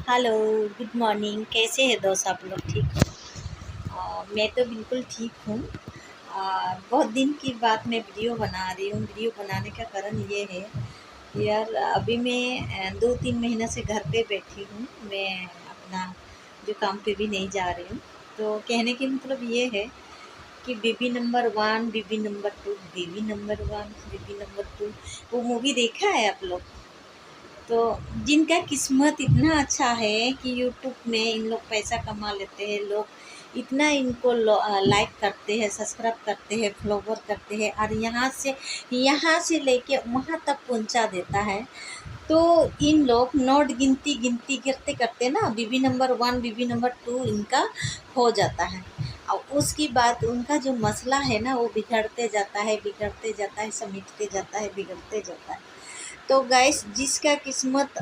Hello, good morning. कैसे हैं दोस्त आप लोग? ठीक हो? मैं तो बिल्कुल ठीक हूँ। बहुत दिन की बात मैं वीडियो बना रही हूँ। वीडियो बनाने का कारण ये है यार, अभी मैं 2-3 महीना से घर पे बैठी हूँ। मैं अपना जो काम पे भी नहीं जा रही हूँ। तो कहने की मतलब ये है कि baby number one, baby number two, baby number one, baby number two, वो मूवी देखा है आप लोग? तो जिनका किस्मत इतना अच्छा है कि यूट्यूब में इन लोग पैसा कमा लेते हैं, लोग इतना इनको लाइक करते हैं, सब्सक्राइब करते हैं, फॉलोवर करते हैं, और यहाँ से लेके वहाँ तक पहुँचा देता है। तो इन लोग नोट गिनती गिनती गिरते करते ना, बीबी नंबर वन, बीबी नंबर टू इनका हो जाता है। और उसकी बाद उनका जो मसला है ना, वो बिगड़ते जाता है, बिगड़ते जाता है, समेटते जाता है, बिगड़ते जाता है। तो गाइस, जिसका किस्मत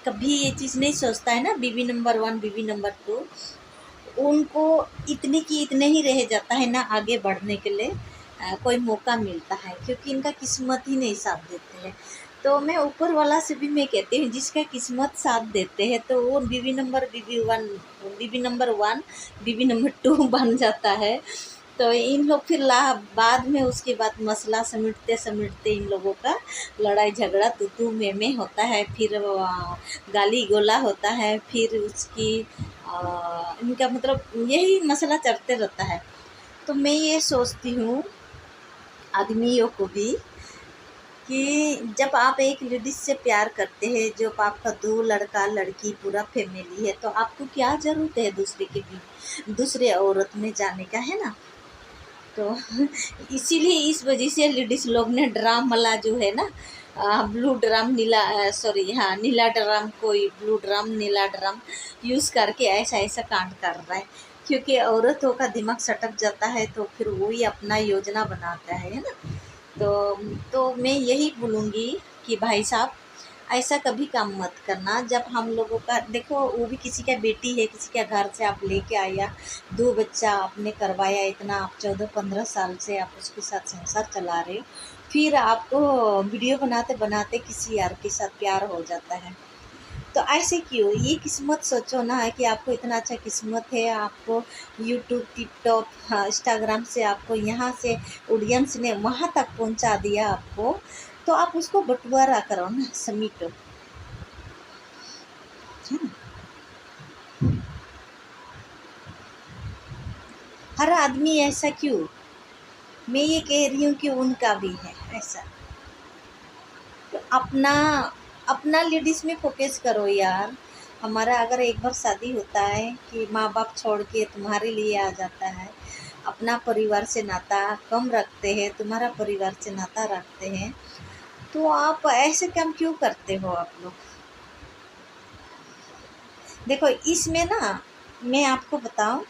कभी ये चीज़ नहीं सोचता है ना, बीबी नंबर वन, बीबी नंबर टू, उनको इतने की इतने ही रह जाता है ना, आगे बढ़ने के लिए कोई मौका मिलता है, क्योंकि इनका किस्मत ही नहीं साथ देते हैं। तो मैं ऊपर वाला से भी मैं कहती हूँ, जिसका किस्मत साथ देते हैं तो वो बीबी नंबर वन, बीबी नंबर टू बन जाता है। तो इन लोग फिर बाद में उसके बाद मसला समेटते समेटते इन लोगों का लड़ाई झगड़ा तू तू में होता है, फिर गाली गोला होता है, फिर उसकी इनका मतलब यही मसला चलते रहता है। तो मैं ये सोचती हूँ आदमियों को भी कि जब आप एक लेडीज से प्यार करते हैं, जब आपका दो लड़का लड़की पूरा फैमिली है, तो आपको क्या ज़रूरत है दूसरे औरत में जाने का, है ना? तो इसीलिए इस वजह से लेडीज़ लोग ने ड्राम वाला जो है ना, ब्लू ड्राम नीला, सॉरी, हाँ, नीला ड्राम, कोई ब्लू ड्राम नीला ड्राम यूज़ करके ऐसा ऐसा कांड कर रहा है। क्योंकि औरतों का दिमाग सटक जाता है तो फिर वही अपना योजना बनाता है ना। तो मैं यही बोलूँगी कि भाई साहब, ऐसा कभी काम मत करना। जब हम लोगों का देखो, वो भी किसी का बेटी है, किसी के घर से आप लेके आया, दो बच्चा आपने करवाया, इतना आप 14-15 साल से आप उसके साथ संसार चला रहे हो, फिर आपको वीडियो बनाते बनाते किसी यार के साथ प्यार हो जाता है। तो ऐसे क्यों? ये किस्मत सोचो ना, है कि आपको इतना अच्छा किस्मत है, आपको यूट्यूब, टिकटॉक, हाँ, इंस्टाग्राम से आपको यहाँ से ऑडियंस ने वहाँ तक पहुँचा दिया आपको, तो आप उसको बंटवारा करो ना, समेटो, है ना? हर आदमी ऐसा क्यों? मैं ये कह रही हूँ कि उनका भी है ऐसा। तो अपना अपना लेडीज़ में फोकस करो यार। हमारा अगर एक बार शादी होता है कि माँ बाप छोड़ के तुम्हारे लिए आ जाता है, अपना परिवार से नाता कम रखते हैं, तुम्हारा परिवार से नाता रखते हैं, तो आप ऐसे काम क्यों करते हो आप लोग? देखो, इसमें ना, मैं आपको बताऊं,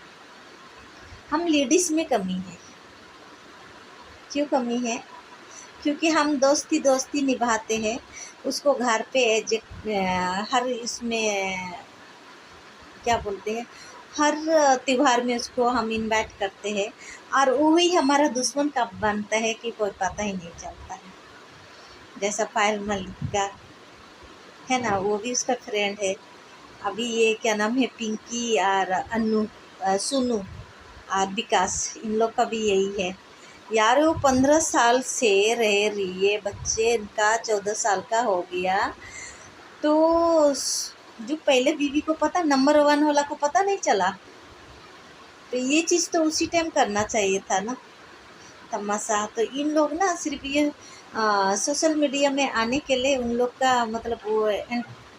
हम लेडीज़ में कमी है। क्यों कमी है? क्योंकि हम दोस्ती दोस्ती निभाते हैं, उसको घर पे हर इसमें क्या बोलते हैं, हर त्योहार में उसको हम इनवाइट करते हैं, और वही हमारा दुश्मन कब बनता है कि कोई पता ही नहीं चलता है। जैसा पायल मलिक का है ना, वो भी उसका फ्रेंड है। अभी ये क्या नाम है, पिंकी और अन्नू, सुनू और विकास, इन लोग का भी यही है यार। वो 15 साल से रह रही है, बच्चे इनका 14 साल का हो गया। तो जो पहले बीवी को पता, नंबर वन वाला को पता नहीं चला? तो ये चीज़ तो उसी टाइम करना चाहिए था ना, तमाशा। तो इन लोग ना सिर्फ ये सोशल मीडिया में आने के लिए, उन लोग का मतलब वो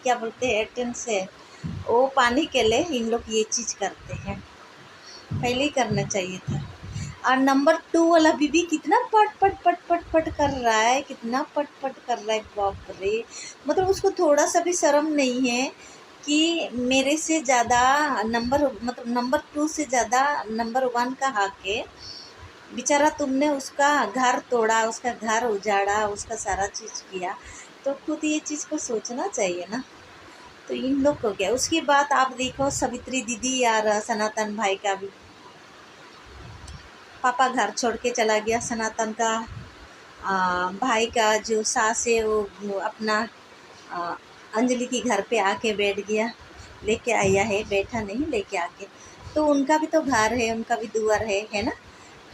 क्या बोलते हैं, एटेंस है, वो पाने के लिए इन लोग ये चीज़ करते हैं। पहले ही करना चाहिए था। और नंबर टू वाला बीबी कितना पट पट पट पट पट कर रहा है, कितना पट पट कर रहा है, बाप रे। मतलब उसको थोड़ा सा भी शर्म नहीं है कि मेरे से ज़्यादा नंबर टू से ज़्यादा नंबर वन का हक है। बेचारा, तुमने उसका घर तोड़ा, उसका घर उजाड़ा, उसका सारा चीज़ किया, तो खुद ये चीज़ को सोचना चाहिए ना। तो इन लोग को क्या, उसकी बात आप देखो, सवित्री दीदी यार, सनातन भाई का भी पापा घर छोड़ के चला गया, सनातन का भाई का जो सास है वो अपना आ, अंजलि की घर पे आके बैठ गया। लेके आया है, बैठा नहीं लेके आके। तो उनका भी तो घर है, उनका भी दुआर है ना।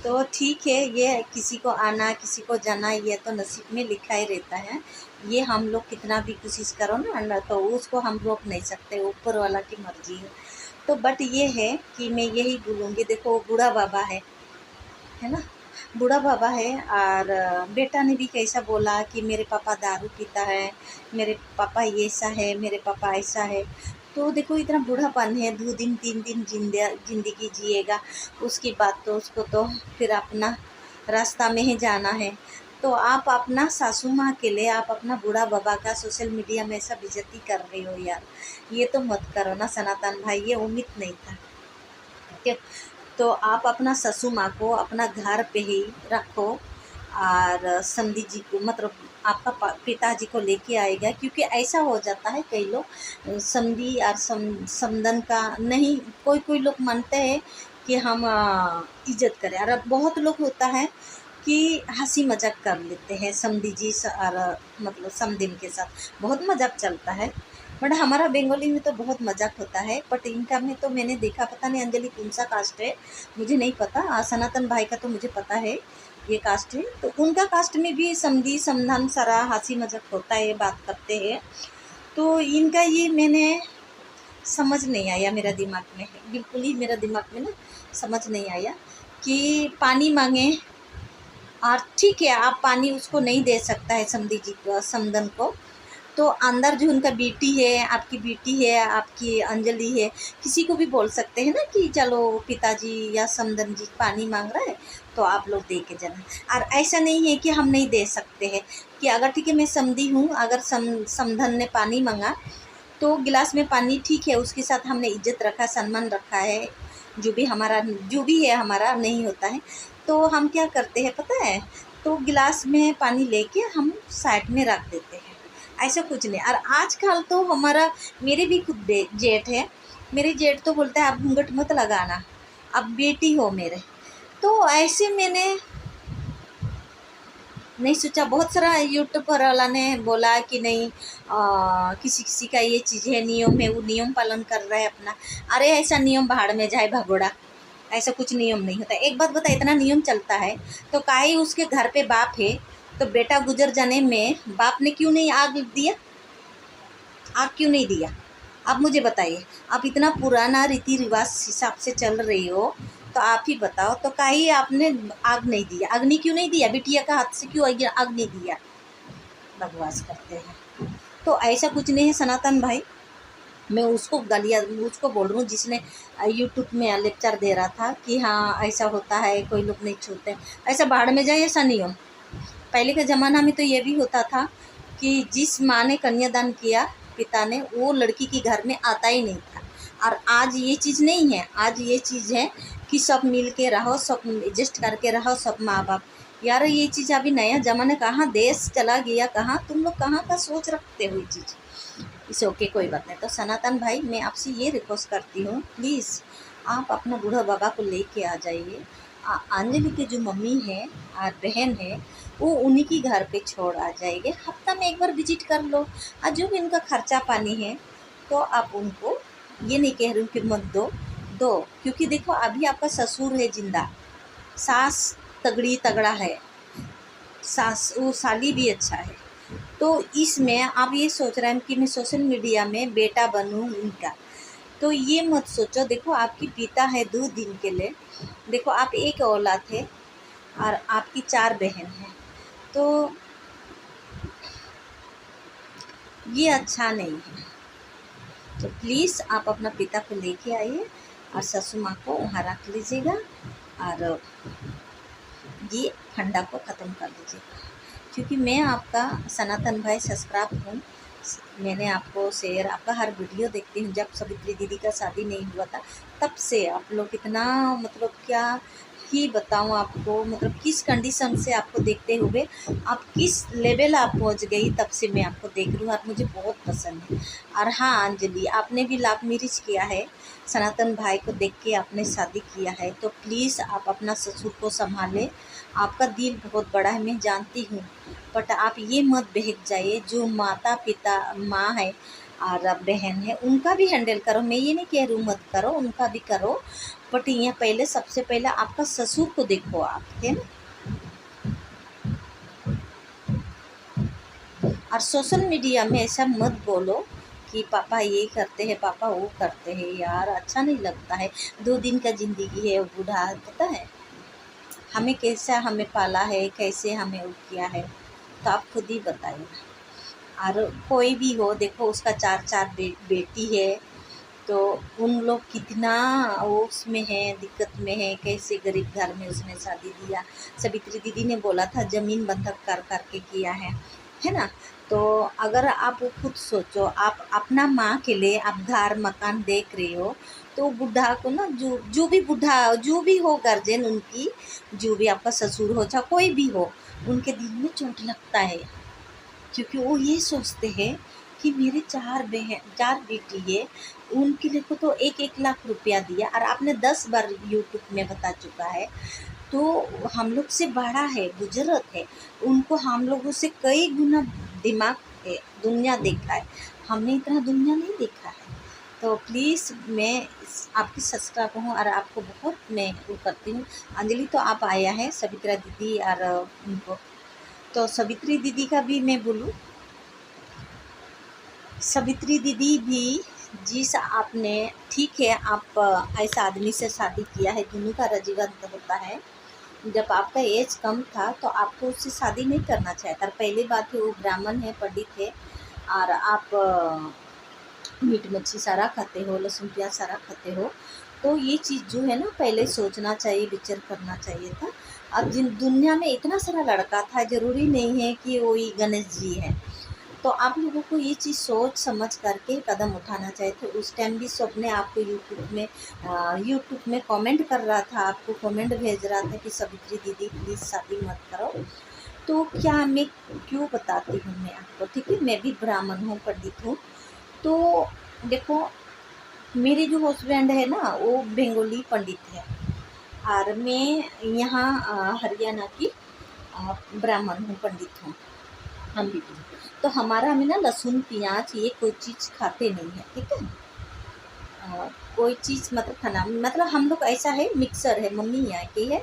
तो ठीक है, ये किसी को आना किसी को जाना ये तो नसीब में लिखा ही रहता है। ये हम लोग कितना भी कोशिश करो ना तो उसको हम रोक नहीं सकते, ऊपर वाला की मर्जी है। तो बट ये है कि मैं यही बोलूँगी, देखो बूढ़ा बाबा है ना, बूढ़ा बाबा है। और बेटा ने भी कैसा बोला कि मेरे पापा दारू पीता है, मेरे पापा ये ऐसा है, मेरे पापा ऐसा है। तो देखो इतना बूढ़ापन है, 2 दिन 3 दिन जिंदगी जिएगा, उसकी बात तो उसको तो फिर अपना रास्ता में ही जाना है। तो आप अपना सासू माँ के लिए आप अपना बूढ़ा बाबा का सोशल मीडिया में ऐसा बेइज्जती कर रहे हो यार, ये तो मत करो ना सनातन भाई, ये उम्मीद नहीं था। ठीक है, तो आप अपना ससु माँ को अपना घर पे ही रखो, और समधी जी को मतलब आपका पिताजी को लेके आएगा। क्योंकि ऐसा हो जाता है कई लोग समधी और समधन का नहीं, कोई कोई लोग मानते हैं कि हम इज्जत करें, और बहुत लोग होता है कि हंसी मजाक कर लेते हैं समधी जी और मतलब समधिन के साथ बहुत मजाक चलता है। बट हमारा बंगाली में तो बहुत मजाक होता है, बट इनका में तो मैंने देखा, पता नहीं अंजलि कौन सा कास्ट है मुझे नहीं पता, सनातन भाई का तो मुझे पता है ये कास्ट है। तो उनका कास्ट में भी समधी समधन सारा हंसी मजाक होता है, बात करते हैं। तो इनका ये मैंने समझ नहीं आया, मेरा दिमाग में बिल्कुल ही मेरा दिमाग में ना समझ नहीं आया कि पानी मांगे। और ठीक है, आप पानी उसको नहीं दे सकता है समधी जी को, समधन को। तो अंदर जो उनका बेटी है, आपकी बेटी है, आपकी अंजलि है, किसी को भी बोल सकते हैं ना कि चलो पिताजी या समधन जी पानी मांग रहा है तो आप लोग दे के जाना। और ऐसा नहीं है कि हम नहीं दे सकते हैं, कि अगर ठीक है मैं समधी हूँ, अगर समधन ने पानी मांगा तो गिलास में पानी, ठीक है उसके साथ हमने इज्जत रखा, सम्मान रखा है, जो भी हमारा जो भी है हमारा नहीं होता है। तो हम क्या करते हैं पता है, तो गिलास में पानी लेके हम साइड में रख देते हैं, ऐसा कुछ नहीं। और आजकल तो हमारा मेरे भी खुद जेठ है, मेरे जेठ तो बोलता है आप घूंघट मत लगाना, अब बेटी हो मेरे। तो ऐसे मैंने नहीं सोचा, बहुत सारा यूट्यूब वाला ने बोला कि नहीं किसी किसी का ये चीज़ है, नियम है, वो नियम पालन कर रहा है अपना। अरे ऐसा नियम भाड़ में जाए भगोड़ा, ऐसा कुछ नियम नहीं होता। एक बात बता, इतना नियम चलता है तो काहे उसके घर पे बाप है, तो बेटा गुजर जाने में बाप ने क्यों नहीं आग दिया, आग क्यों नहीं दिया? आप मुझे बताइए, आप इतना पुराना रीति रिवाज हिसाब से चल रही हो तो आप ही बताओ, तो काहे आपने आग नहीं दिया, अग्नि क्यों नहीं दिया, बिटिया का हाथ से क्यों आग नहीं दिया? बकवास करते हैं। तो ऐसा कुछ नहीं है सनातन भाई, मैं उसको गालियाँ उसको बोल रही हूँ जिसने यूट्यूब में लेक्चर दे रहा था कि हाँ ऐसा होता है, कोई लोग नहीं छूते, ऐसा बाहर में जाए, ऐसा नहीं हो। पहले के ज़माना में तो ये भी होता था कि जिस माँ ने कन्यादान किया पिता ने, वो लड़की के घर में आता ही नहीं था। और आज ये चीज़ नहीं है, आज ये चीज़ है कि सब मिल के रहो, सब एडजस्ट करके रहो, सब माँ बाप। यार ये चीज़ अभी नया ज़माना, कहाँ देश चला गया, कहाँ तुम लोग कहाँ का सोच रखते हो ये चीज़। इसे ओके कोई बात नहीं। तो सनातन भाई मैं आपसे ये रिक्वेस्ट करती हूँ, प्लीज़ आप अपना बूढ़ा बाबा को लेके आ जाइए। अंजलि की जो मम्मी है और बहन है वो उन्हीं की घर पे छोड़ आ जाएंगे, हफ्ता में एक बार विजिट कर लो। और जो भी उनका खर्चा पानी है तो आप उनको, ये नहीं कह रही हूँ कि मत दो, दो, क्योंकि देखो अभी आपका ससुर है जिंदा, सास तगड़ी तगड़ा है, सास वो साली भी अच्छा है। तो इसमें आप ये सोच रहे हैं कि मैं सोशल मीडिया में बेटा बनूं इनका, तो ये मत सोचो। देखो आपकी पिता है 2 दिन के लिए, देखो आप एक औलाद है और आपकी 4 बहन हैं, तो ये अच्छा नहीं है। तो प्लीज़ आप अपना पिता को लेके आइए और ससुर माँ को वहाँ रख लीजिएगा, और ये फंडा को ख़त्म कर दीजिएगा। क्योंकि मैं आपका सनातन भाई सब्सक्राइब हूँ, मैंने आपको शेयर, आपका हर वीडियो देखती हूँ। जब सवित्री दीदी का शादी नहीं हुआ था तब से आप लोग कितना, मतलब क्या ही बताऊँ आपको, मतलब किस कंडीशन से आपको देखते हुए आप किस लेवल आप पहुँच गई, तब से मैं आपको देख रही हूँ और मुझे बहुत पसंद है। और हाँ अंजलि, आपने भी लव मैरिज किया है, सनातन भाई को देख के आपने शादी किया है, तो प्लीज़ आप अपना ससुर को संभालें। आपका दिल बहुत बड़ा है मैं जानती हूँ, बट आप ये मत बहक जाइए। जो माता पिता माँ है और बहन है उनका भी हैंडल करो। मैं ये नहीं कह रही हूँ मत करो, उनका भी करो, बट यहाँ पहले सबसे पहले आपका ससुर को देखो आप, है ना। और सोशल मीडिया में ऐसा मत बोलो कि पापा ये करते हैं, पापा वो करते हैं, यार अच्छा नहीं लगता है। 2 दिन का ज़िंदगी है, बूढ़ा पता है हमें कैसा हमें पाला है, कैसे हमें वो किया है, तो आप खुद ही बताइए। और कोई भी हो देखो उसका 4 बेटी है, तो उन लोग कितना वो उसमें है, दिक्कत में है, कैसे गरीब घर में उसने शादी दिया। सवित्री दीदी ने बोला था ज़मीन बंधक कर करके किया है ना। तो अगर आप खुद सोचो, आप अपना माँ के लिए आप घर मकान देख रहे हो, तो बुढ़ा को ना जो भी बुढ़ा जो भी हो गार्जियन उनकी, जो भी आपका ससुर हो चाहे कोई भी हो, उनके दिल में चोट लगता है, क्योंकि वो ये सोचते हैं कि मेरे 4 बेटी है, उनके लिए को तो 1-1 लाख रुपया दिया। और आपने 10 बार यूट्यूब में बता चुका है, तो हम लोग से बड़ा है, बुजुर्ग है, उनको हम लोगों से कई गुना दिमाग है, दुनिया देखा है, हमने इतना दुनिया नहीं देखा है। तो प्लीज़ मैं आपकी सब्सक्राइब हूँ और आपको बहुत मैं वो करती हूँ। अंजलि तो आप आया है, सवित्रा दीदी और उनको, तो सवित्री दीदी का भी मैं बोलूँ, सवित्री दीदी भी जिस आपने, ठीक है आप ऐसा आदमी से शादी किया है, दोनों का रजीवंत होता है। जब आपका एज कम था तो आपको उससे शादी नहीं करना चाहिए था। पहली बात है वो ब्राह्मण है, पंडित है, और आप मीट मच्छी सारा खाते हो, लहसुन प्याज सारा खाते हो, तो ये चीज़ जो है ना पहले सोचना चाहिए, विचार करना चाहिए था। अब जिन दुनिया में इतना सारा लड़का था, ज़रूरी नहीं है कि वो ही गणेश जी है। तो आप लोगों को ये चीज़ सोच समझ करके कदम उठाना चाहिए था। उस टाइम भी सबने आपको यूट्यूब में कमेंट कर रहा था, आपको कमेंट भेज रहा था कि सवित्री दीदी प्लीज़ शादी मत करो। तो क्या मैं क्यों बताती हूँ मैं आपको, ठीक है, मैं भी ब्राह्मण हूँ, पंडित हूँ। तो देखो मेरे जो हस्बैंड है ना वो बंगाली पंडित है, और मैं यहाँ हरियाणा की ब्राह्मण हूँ, पंडित हूँ, हम भी। तो हमारा में ना लहसुन प्याज ये कोई चीज़ खाते नहीं है, ठीक है। कोई चीज़ मतलब खाना मतलब हम लोग ऐसा है, मिक्सर है, मम्मी यहाँ की है,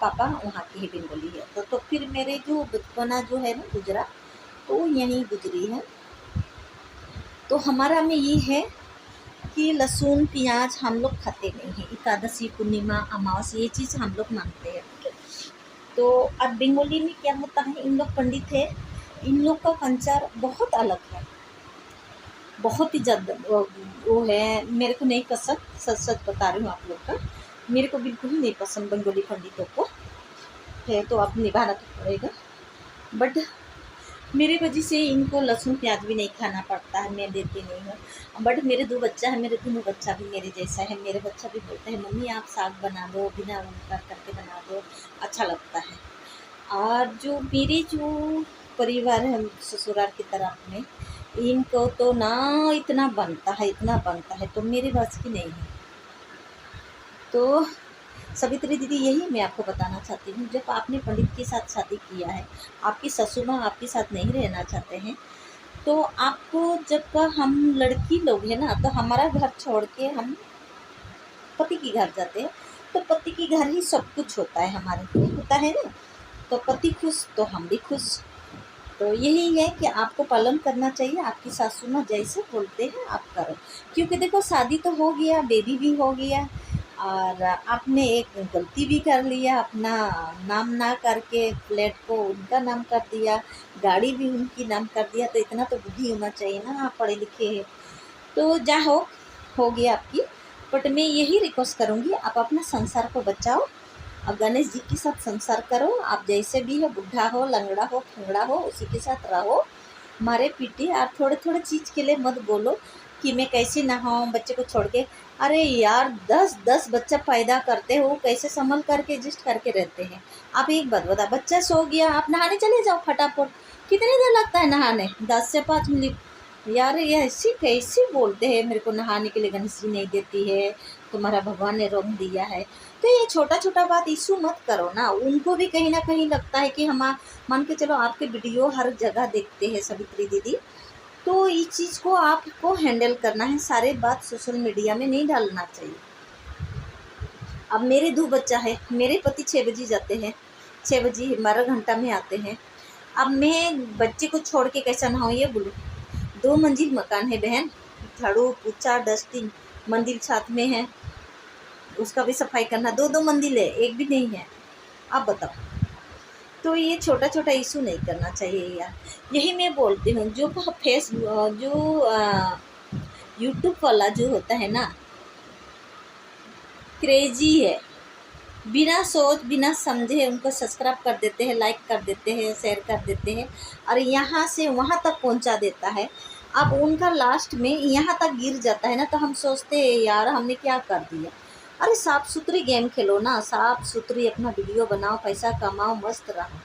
पापा वहाँ की है, बंगाली है। तो फिर मेरे जो बचपना जो है ना गुजरा, तो यहीं गुजरी है। तो हमारा में ये है कि लहसुन प्याज हम लोग खाते नहीं हैं। एकादशी पूर्णिमा अमावस ये चीज़ हम लोग मानते हैं, ठीक है। तो अब बंगाली में क्या होता है, इन लोग पंडित है, इन लोग का कल्चर बहुत अलग है, बहुत ही ज़्यादा वो है। मेरे को नहीं पसंद, सच सच बता रही हूँ आप लोग का, मेरे को बिल्कुल ही नहीं पसंद बंगाली पंडितों को है, तो अब निभाना तो पड़ेगा। बट मेरे वजह से इनको लहसुन प्याज भी नहीं खाना पड़ता है, मैं देती नहीं हूँ। बट मेरे 2 बच्चा है, मेरे दोनों बच्चा भी मेरे जैसा है। मेरे बच्चा भी बोलते हैं मम्मी आप साग बना दो, बिना कर करके बना दो, अच्छा लगता है। और जो मेरे जो परिवार है ससुराल की तरफ में, इनको तो ना इतना बनता है, इतना बनता है, तो मेरे बस की नहीं है। तो सवित्री दीदी यही मैं आपको बताना चाहती हूँ, जब आपने पंडित के साथ शादी किया है, आपकी ससुर माँ आपके साथ नहीं रहना चाहते हैं, तो आपको जब हम लड़की लोग हैं ना, तो हमारा घर छोड़ के हम पति के घर जाते हैं, तो पति के घर ही सब कुछ होता है, हमारे लिए होता है ना। तो पति खुश तो हम भी खुश। तो यही है कि आपको पालन करना चाहिए, आपकी सासू माँ जैसे बोलते हैं आप करो, क्योंकि देखो शादी तो हो गया, बेबी भी हो गया, और आपने एक गलती भी कर लिया, अपना नाम ना करके फ्लैट को उनका नाम कर दिया, गाड़ी भी उनकी नाम कर दिया, तो इतना तो बुद्धि होना चाहिए ना, आप पढ़े लिखे हैं। तो जा हो गया आपकी। बट मैं यही रिक्वेस्ट करूँगी, आप अपना संसार को बचाओ और गणेश जी के साथ संसार करो। आप जैसे भी हो, बुढ़ा हो, लंगड़ा हो, खंगड़ा हो, उसी के साथ रहो, मारे पीटे। आप थोड़े थोड़े चीज़ के लिए मत बोलो कि मैं कैसे नहाऊँ बच्चे को छोड़ के। अरे यार 10-10 बच्चा पैदा करते हो, कैसे संभल करके एडजस्ट करके रहते हैं। आप एक बात बता, बच्चा सो गया आप नहाने चले जाओ फटाफट, कितनी देर लगता है नहाने, 10 से 5 मिनट। यार ये ऐसी कैसे बोलते हैं, मेरे को नहाने के लिए गणेश जी नहीं देती है, तुम्हारा भगवान ने रंग दिया है। तो ये छोटा छोटा बात इशू मत करो ना, उनको भी कहीं ना कहीं लगता है कि हम मान के चलो आपके वीडियो हर जगह देखते हैं सवित्री दीदी, तो इस चीज़ को आपको हैंडल करना है, सारे बात सोशल मीडिया में नहीं डालना चाहिए। अब मेरे 2 बच्चा है, मेरे पति 6 बजे जाते हैं, 6 बजे 12 घंटा में आते हैं। अब मैं बच्चे को छोड़ के कैसा नहाऊँ ये बोलो। 2 मंजिल मकान है बहन, झाड़ू पोछा डस्टिंग, मंदिर साथ में है, उसका भी सफाई करना, 2-2 मंदिर है, एक भी नहीं है। आप बताओ। तो ये छोटा छोटा इशू नहीं करना चाहिए यार। यही मैं बोलती हूँ, जो यूट्यूब वाला जो होता है ना, क्रेजी है, बिना सोच बिना समझे उनको सब्सक्राइब कर देते हैं, लाइक कर देते हैं, शेयर कर देते हैं और यहाँ से वहाँ तक पहुँचा देता है। अब उनका लास्ट में यहाँ तक गिर जाता है ना, तो हम सोचते हैं यार हमने क्या कर दिया। अरे साफ सुथरी गेम खेलो ना, साफ सुथरी अपना वीडियो बनाओ, पैसा कमाओ, मस्त रहो।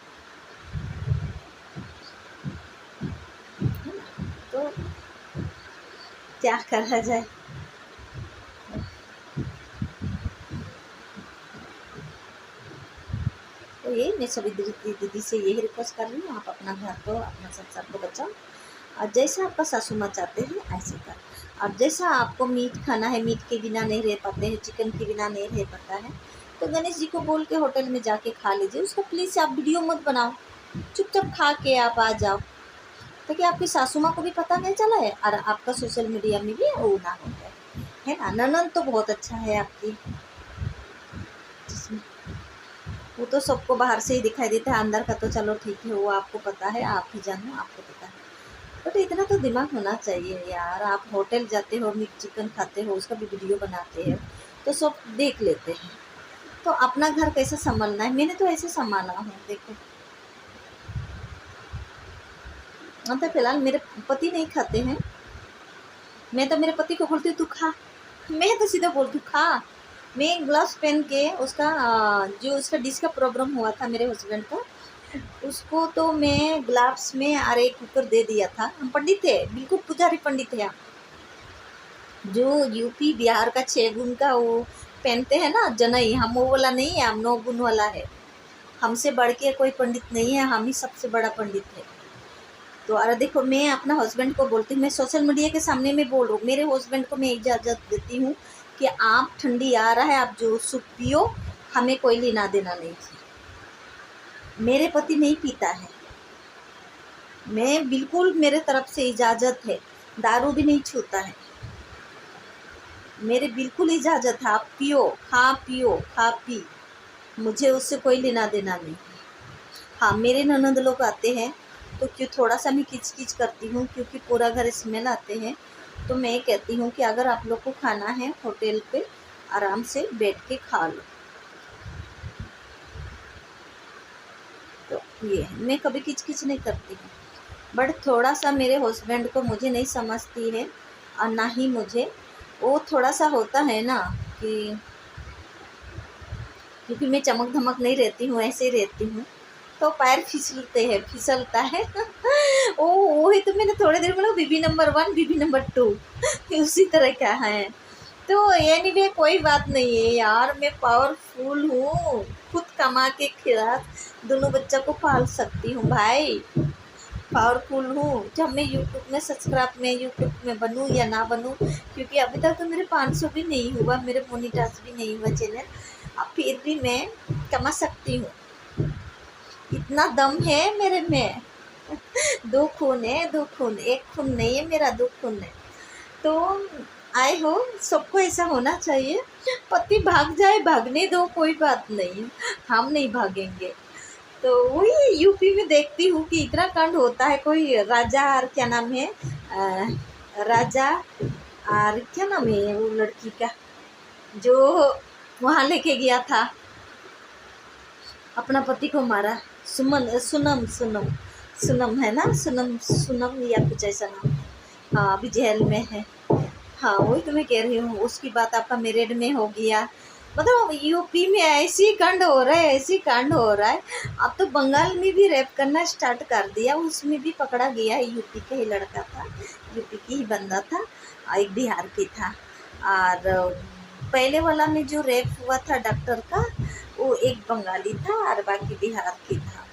तो क्या करा जाए। तो यही मैं सभी दीदी से यही रिक्वेस्ट कर रही हूँ, आप अपना घर को अपना संसार को बचाओ और जैसा आपका सासू माँ चाहते हैं ऐसे कर। और जैसा आपको मीट खाना है, मीट के बिना नहीं रह पाते हैं, चिकन के बिना नहीं रह पाता है, तो गणेश जी को बोल के होटल में जाके खा लीजिए। उसका प्लीज़ आप वीडियो मत बनाओ, चुपचाप खा के आप आ जाओ, ताकि आपकी सासू माँ को भी पता नहीं चला है और आपका सोशल मीडिया में भी वो ना हो जाए, है ना। ननद तो बहुत अच्छा है आपकी, जिसमें वो तो सबको बाहर से ही दिखाई देता है, अंदर का तो चलो ठीक है, वो आपको पता है, आप ही जानो, आपको पता है। बट इतना तो दिमाग होना चाहिए यार। आप होटल जाते हो, मीट चिकन खाते हो, उसका भी वीडियो बनाते हैं तो सब देख लेते हैं। तो अपना घर कैसे संभालना है, मैंने तो ऐसे संभाला हूँ। देखो तो फिलहाल मेरे पति नहीं खाते हैं, मैं तो मेरे पति को बोलती हूँ तू खा, मैं तो सीधा बोलती हूँ खा। मैं ग्लव्स पहन के उसका जो उसका डिश का प्रॉब्लम हुआ था मेरे हस्बैंड का, उसको तो मैं ग्लव्स में और एक कुकर दे दिया था। हम पंडित थे, बिल्कुल पुजारी पंडित थे। जो यूपी बिहार का 6 गुण का वो पहनते हैं ना जनई, हम वो वाला नहीं है, हम 9 गुण वाला है। हमसे बढ़ के कोई पंडित नहीं है, हम ही सबसे बड़ा पंडित है। तो अरे देखो, मैं अपना हस्बैंड को बोलती हूँ, मैं सोशल मीडिया के सामने में बोल रहा हूँ, मेरे हस्बैंड को मैं इजाज़त देती हूँ कि आप ठंडी आ रहा है, आप जो सूप पियो, हमें कोई लेना देना नहीं है। मेरे पति नहीं पीता है, मैं बिल्कुल, मेरे तरफ से इजाज़त है, दारू भी नहीं छूता है, मेरे बिल्कुल इजाज़त है। आप पियो, खा पी, मुझे उससे कोई लेना देना नहीं है। हाँ, मेरे ननद लोग आते हैं तो क्यों थोड़ा सा मैं किच करती हूँ, क्योंकि पूरा घर स्मेल आते हैं। तो मैं कहती हूँ कि अगर आप लोग को खाना है होटल पे आराम से बैठ के खा लो। तो ये मैं कभी किच नहीं करती हूँ, बट थोड़ा सा मेरे हस्बैंड को मुझे नहीं समझती है और ना ही मुझे। वो थोड़ा सा होता है ना कि क्योंकि मैं चमक धमक नहीं रहती हूँ, ऐसे ही रहती हूँ, तो पैर फिसलता है ओ वही तो मैंने थोड़ी देर बोला, बीबी नंबर 1 बीबी नंबर 2 उसी तरह का है। तो एनीवे कोई बात नहीं है यार, मैं पावरफुल हूँ, खुद कमा के खिला दोनों बच्चा को पाल सकती हूँ भाई, पावरफुल हूँ। जब मैं यूट्यूब में बनूँ या ना बनूँ, क्योंकि अभी तक तो मेरे 500 भी नहीं हुआ, मेरे मोनिटाइज भी नहीं हुआ चैनल, अब फिर भी मैं कमा सकती हूँ, इतना दम है मेरे में। 2 खून है, 2 खून, 1 खून नहीं है मेरा, 2 खून है। तो आए हो, सबको ऐसा होना चाहिए। पति भाग जाए, भागने दो, कोई बात नहीं, हम नहीं भागेंगे। तो वही यूपी में देखती हूँ कि इतना कांड होता है। कोई राजा और क्या नाम है, राजा और क्या नाम है वो लड़की का, जो वहाँ लेके गया था, अपना पति को मारा, सुनम है ना, सुनम या कुछ ऐसा नाम है। हाँ, अभी जेल में है। हाँ, वही तो मैं कह रही हूँ, उसकी बात आपका मेरिड में हो गया। मतलब यूपी में ऐसी कांड हो रहा है, ऐसी कांड हो रहा है। अब तो बंगाल में भी रेप करना स्टार्ट कर दिया, उसमें भी पकड़ा गया है। यूपी का ही लड़का था, यूपी की ही बंदा था, एक बिहार की था। और पहले वाला में जो रेप हुआ था डॉक्टर का, वो एक बंगाली था और बाकी बिहार की था।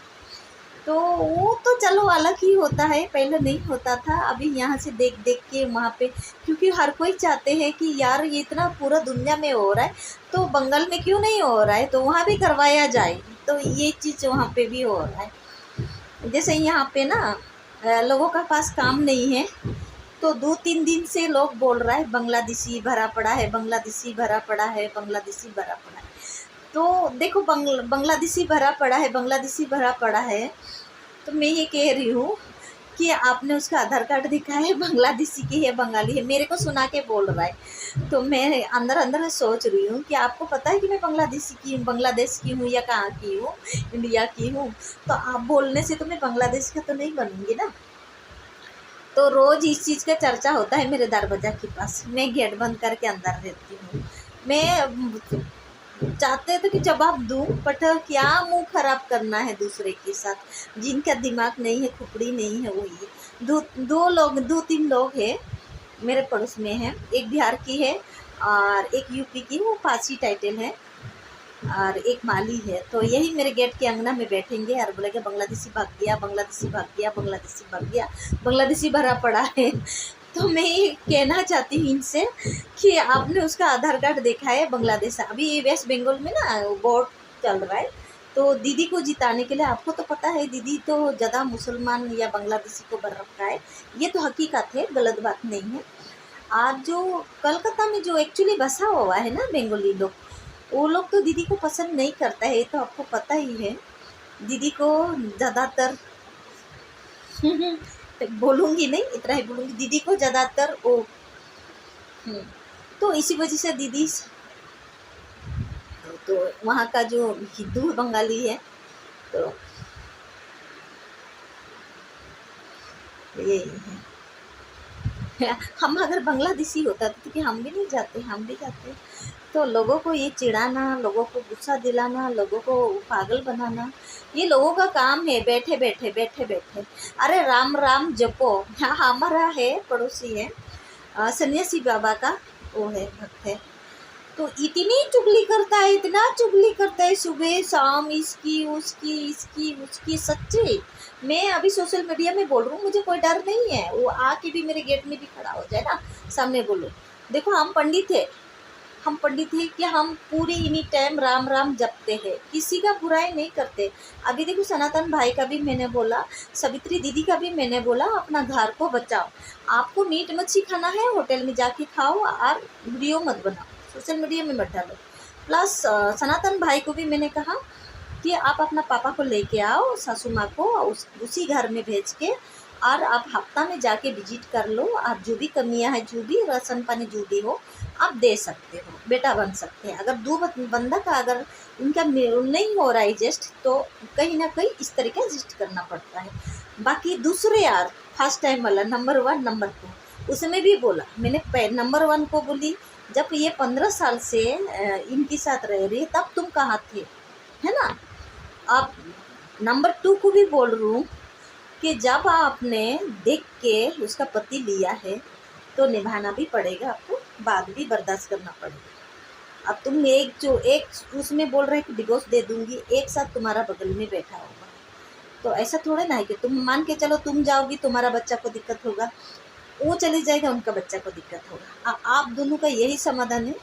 तो वो तो चलो अलग ही होता है, पहले नहीं होता था। अभी यहाँ से देख देख के वहाँ पे, क्योंकि हर कोई चाहते हैं कि यार ये इतना पूरा दुनिया में हो रहा है तो बंगाल में क्यों नहीं हो रहा है, तो वहाँ भी करवाया जाए। तो ये चीज़ वहाँ पे भी हो रहा है। जैसे यहाँ पे ना लोगों का पास काम नहीं है, तो 2-3 दिन से लोग बोल रहा है बांग्लादेशी भरा पड़ा है, बांग्लादेशी भरा पड़ा है, बांग्लादेशी भरा पड़ा है। तो देखो बांग्लादेशी भरा पड़ा है, बांग्लादेशी भरा पड़ा है, तो मैं ये कह रही हूँ कि आपने उसका आधार कार्ड दिखाया है बांग्लादेशी की है, बंगाली है, मेरे को सुना के बोल रहा है। तो मैं अंदर अंदर सोच रही हूँ कि आपको पता है कि मैं बांग्लादेशी की हूँ, बांग्लादेश की हूँ या कहाँ की हूँ, इंडिया की हूँ। तो आप बोलने से तो मैं बांग्लादेश का तो नहीं बनूँगी ना। तो रोज़ इस चीज़ का चर्चा होता है मेरे दरवाजा के पास। मैं गेट बंद करके अंदर रहती हूँ। मैं चाहते थे कि जवाब दूँ, बट क्या मुंह खराब करना है दूसरे के साथ। जिनका दिमाग नहीं है, खुपड़ी नहीं है, वही है। दो तीन लोग हैं मेरे पड़ोस में हैं। एक बिहार की है और एक यूपी की, वो पांच ही टाइटल है, और एक माली है। तो यही मेरे गेट के अंगना में बैठेंगे और बोलेंगे बांग्लादेशी भाग गया, बांग्लादेशी भाग गया, बांग्लादेशी भाग गया, बांग्लादेशी भरा पड़ा है। तो मैं ये कहना चाहती हूँ इनसे कि आपने उसका आधार कार्ड देखा है बांग्लादेश। अभी वेस्ट बंगाल में ना वोट चल रहा है, तो दीदी को जिताने के लिए, आपको तो पता है दीदी तो ज़्यादा मुसलमान या बांग्लादेशी को भर रखा है। ये तो हकीकत है, गलत बात नहीं है। आज जो कलकत्ता में जो एक्चुअली बसा हुआ है ना बंगाली लोग, वो लोग तो दीदी को पसंद नहीं करता है, ये तो आपको पता ही है। दीदी को ज़्यादातर बोलूँगी नहीं, इतना ही बोलूँगी, दीदी को ज़्यादातर वो तो इसी वजह से दीदी तो वहाँ का जो हिंदू बंगाली है, तो यही है। हम अगर बांग्लादेशी होता तो कि हम भी नहीं जाते, हम भी जाते। तो लोगों को ये चिढ़ाना, लोगों को गुस्सा दिलाना, लोगों को पागल बनाना, ये लोगों का काम है। बैठे बैठे बैठे बैठे अरे राम राम जपो। हाँ, हमारा है पड़ोसी है, सन्यासी बाबा का वो है, भक्त है। तो इतनी चुगली करता है, इतना चुगली करता है, सुबह शाम इसकी उसकी इसकी उसकी। सच्चे मैं अभी सोशल मीडिया में बोल रहा हूँ, मुझे कोई डर नहीं है। वो आके भी मेरे गेट में भी खड़ा हो जाए ना, सामने बोलो देखो हम पंडित है, हम पंडित हैं कि हम पूरी इन्हीं टाइम राम राम जपते हैं, किसी का बुराई नहीं करते। अभी देखो सनातन भाई का भी मैंने बोला, सवित्री दीदी का भी मैंने बोला, अपना घर को बचाओ। आपको मीट मच्छी खाना है होटल में जाके खाओ, और वीडियो मत बनाओ, सोशल मीडिया में मत डालो। प्लस सनातन भाई को भी मैंने कहा कि आप अपना पापा को लेके आओ, सासू माँ को उसी घर में भेज के, और आप हफ्ता में जाके विजिट कर लो। आप जो भी कमियां है, जो भी राशन पानी जो भी हो, आप दे सकते हो, बेटा बन सकते हैं। अगर दो बंदा का अगर उनका नहीं हो रहा है एडजस्ट, तो कहीं ना कहीं इस तरीके एडजस्ट करना पड़ता है। बाकी दूसरे यार, फर्स्ट टाइम वाला नंबर 1 नंबर 2, उसमें भी बोला मैंने। नंबर 1 को बोली जब ये 15 साल से इनके साथ रह रही है, तब तुम कहाँ थे, है ना। अब नंबर 2 को भी बोल रही हूँ कि जब आपने देख के उसका पति लिया है, तो निभाना भी पड़ेगा आपको, बाद भी बर्दाश्त करना पड़ेगा। अब तुम एक उसमें बोल रहे कि डिवोर्स दे दूंगी, एक साथ तुम्हारा बगल में बैठा होगा, तो ऐसा थोड़े ना है कि तुम मान के चलो तुम जाओगी, तुम्हारा बच्चा को दिक्कत होगा, वो चली जाएगा, उनका बच्चा को दिक्कत होगा। आप दोनों का यही समाधान है,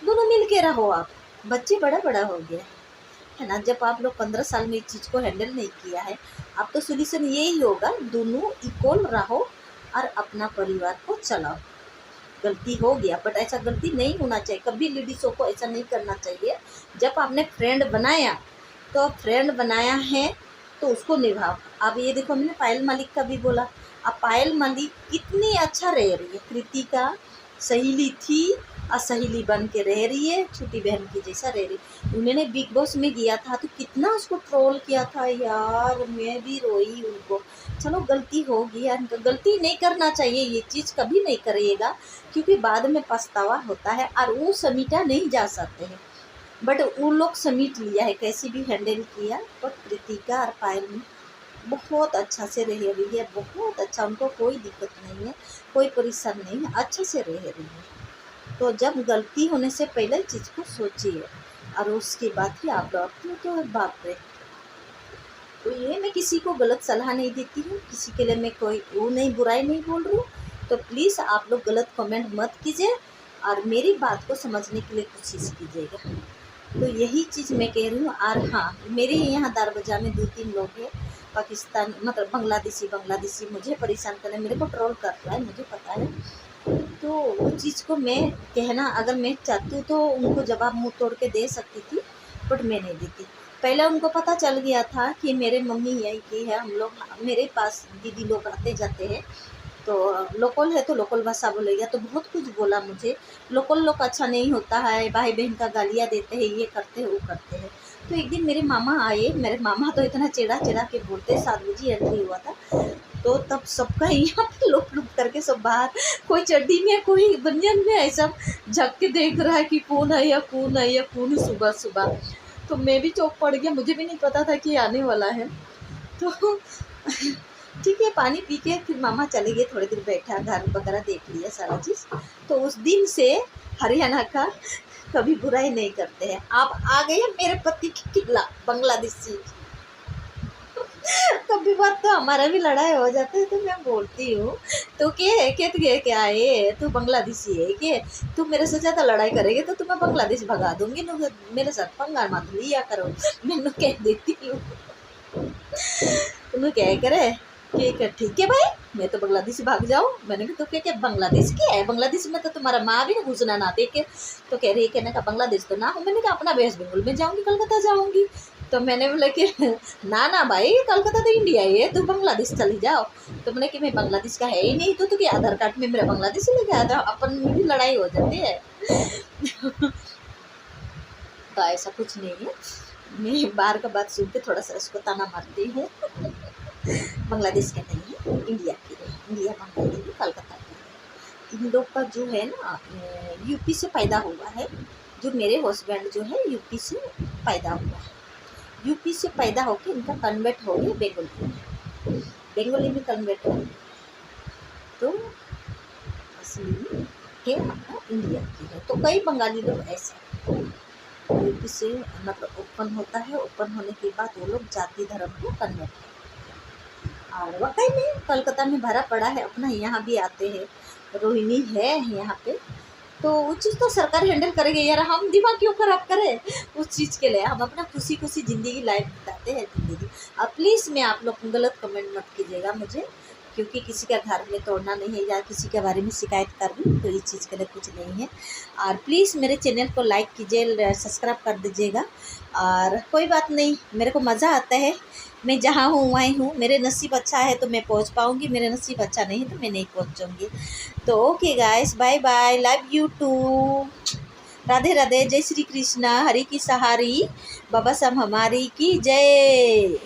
दोनों मिल के रहो। आप बच्चे बड़ा बड़ा हो गया है ना, जब आप लोग 15 साल में इस चीज़ को हैंडल नहीं किया है, अब तो सोल्यूशन यही होगा, दोनों इक्वल रहो और अपना परिवार को चलाओ। गलती हो गया, बट ऐसा गलती नहीं होना चाहिए, कभी लेडीज़ों को ऐसा नहीं करना चाहिए। जब आपने फ्रेंड बनाया, तो फ्रेंड बनाया है तो उसको निभाओ। अब ये देखो, मैंने पायल मलिक का भी बोला। अब पायल मलिक कितनी अच्छा रह रही है, कृतिका सहेली थी और सहेली बन के रह रही है, छोटी बहन की जैसा रह रही। उन्होंने बिग बॉस में गया था तो कितना उसको ट्रोल किया था यार, मैं भी रोई उनको। चलो गलती हो गया, गलती नहीं करना चाहिए, ये चीज़ कभी नहीं करिएगा, क्योंकि बाद में पछतावा होता है और वो समीटा नहीं जा सकते हैं। बट वो लोग समीट लिया है, कैसे भी हैंडल किया। बट कृतिका और पायल बहुत अच्छा से रह रही है, बहुत अच्छा, उनको कोई दिक्कत नहीं है, कोई परेशान नहीं है, अच्छे से रह रही है। तो जब गलती होने से पहले चीज़ को सोचिए और उसके बाद ही आप लोग तो बाप रे, तो ये मैं किसी को गलत सलाह नहीं देती हूँ, किसी के लिए मैं कोई वो नहीं, बुराई नहीं बोल रही हूँ। तो प्लीज़ आप लोग गलत कमेंट मत कीजिए और मेरी बात को समझने के लिए कोशिश कीजिएगा। तो यही चीज़ मैं कह रही हूँ। और हाँ, मेरे यहाँ दारबजा में 2-3 लोग हैं पाकिस्तान, मतलब बांग्लादेशी मुझे परेशान कर रहे हैं, मेरे को ट्रोल कर रहा है, मुझे पता है। तो वो चीज़ को मैं कहना, अगर मैं चाहती हूँ तो उनको जवाब मुँह तोड़ के दे सकती थी, बट मैं नहीं देती। पहले उनको पता चल गया था कि मेरे मम्मी यही की है, हम लोग, मेरे पास दीदी लोग आते जाते हैं, तो लोकल है तो लोकल भाषा बोलेगा, तो बहुत कुछ बोला मुझे, लोकल लोग अच्छा नहीं होता है, भाई बहन का गालियाँ देते हैं, ये करते हैं वो करते हैं। तो एक दिन मेरे मामा आए, मेरे मामा तो इतना चिढ़ा चिढ़ा के बोलते, 7 बजे एंट्री हुआ था, तो तब सबका यहाँ पे लुक लुक करके सब बाहर, कोई चड्डी में कोई बनियान में, ऐसा झक के देख रहा है कि कौन है या कौन है या कौन, सुबह सुबह। तो मैं भी चौंक पड़ गया, मुझे भी नहीं पता था कि आने वाला है। तो ठीक है, पानी पी के फिर मामा चले गए, थोड़ी देर बैठा, घर वगैरह देख लिया सारा चीज़। तो उस दिन से हरियाणा का कभी बुराई नहीं करते हैं। आप आ गए मेरे पति के खिलाफ बांग्लादेशी, कभी बात तो हमारा भी लड़ाई हो जाता है, तो मैं बोलती हूँ तो क्या है, तू बांग्लादेशी है क्या, तू मेरे से ज़्यादा लड़ाई करेगी तो तुम्हें बांग्लादेश भगा दूंगी, मेरे साथ पंगा मत लिया करो, मैंने कह देती हूँ। तुम्हें क्या करे कि ठीक है भाई, मैं तो बांग्लादेश भाग जाऊँ। मैंने कहा तो क्या बांग्लादेश क्या है, बांग्लादेश में तो तुम्हारा माँ भी ना घुसना ना देखे। तो कह रही है, कहने का बांग्लादेश तो ना हो। मैंने कहा अपना वेस्ट बंगाल में जाऊँगी, कलकत्ता जाऊँगी। तो मैंने बोला कि ना भाई, कलकत्ता तो इंडिया ही है, तू बांग्लादेश चली जाओ। तो मैंने कि मैं बांग्लादेश का है ही नहीं, तो क्या आधार कार्ड में मेरा बांग्लादेश लेके आया था, अपन में भी लड़ाई हो जाती है। तो ऐसा कुछ नहीं है, मैं बाहर का बात सुन के थोड़ा सा उसको ताना मारती हूँ। बांग्लादेश के नहीं है, इंडिया की है, इंडिया बांग्लादेश कलकत्ता की। इन लोग का जो है ना, यूपी से पैदा हुआ है, जो मेरे हस्बैंड जो है यूपी से पैदा हुआ है, यूपी से पैदा होकर इनका कन्वर्ट हो गया बेंगोली में कन्वर्ट हो गया। तो असली में है अपना इंडिया की है। तो कई बंगाली लोग ऐसे यूपी से मतलब ओपन होता है, ओपन होने के बाद वो लोग जाति धर्म को कन्वर्ट करते हैं। और वाकई में कलकत्ता में भरा पड़ा है अपना, यहाँ भी आते हैं, रोहिणी है यहाँ पे। तो वो चीज़ तो सरकार हैंडल करेगी यार, हम दिमाग क्यों खराब करें उस चीज़ के लिए, हम अपना खुशी खुशी ज़िंदगी लाइफ बिताते हैं ज़िंदगी। अब प्लीज़ मैं आप लोग गलत कमेंट मत कीजिएगा मुझे, क्योंकि किसी का घर में तोड़ना नहीं है या किसी के बारे में शिकायत कर दूँ, तो इस चीज़ के लिए कुछ नहीं है। और प्लीज़ मेरे चैनल को लाइक कीजिए, सब्सक्राइब कर दीजिएगा। और कोई बात नहीं, मेरे को मज़ा आता है, मैं जहाँ हूँ वहीं हूँ, मेरे नसीब अच्छा है तो मैं पहुँच पाऊँगी, मेरे नसीब अच्छा नहीं है तो मैं नहीं पहुँचूँगी। तो okay guys, bye bye, love you too, Radhe Radhe, जय श्री कृष्णा, हरि की सहारी, बाबा साहब हमारी की जय।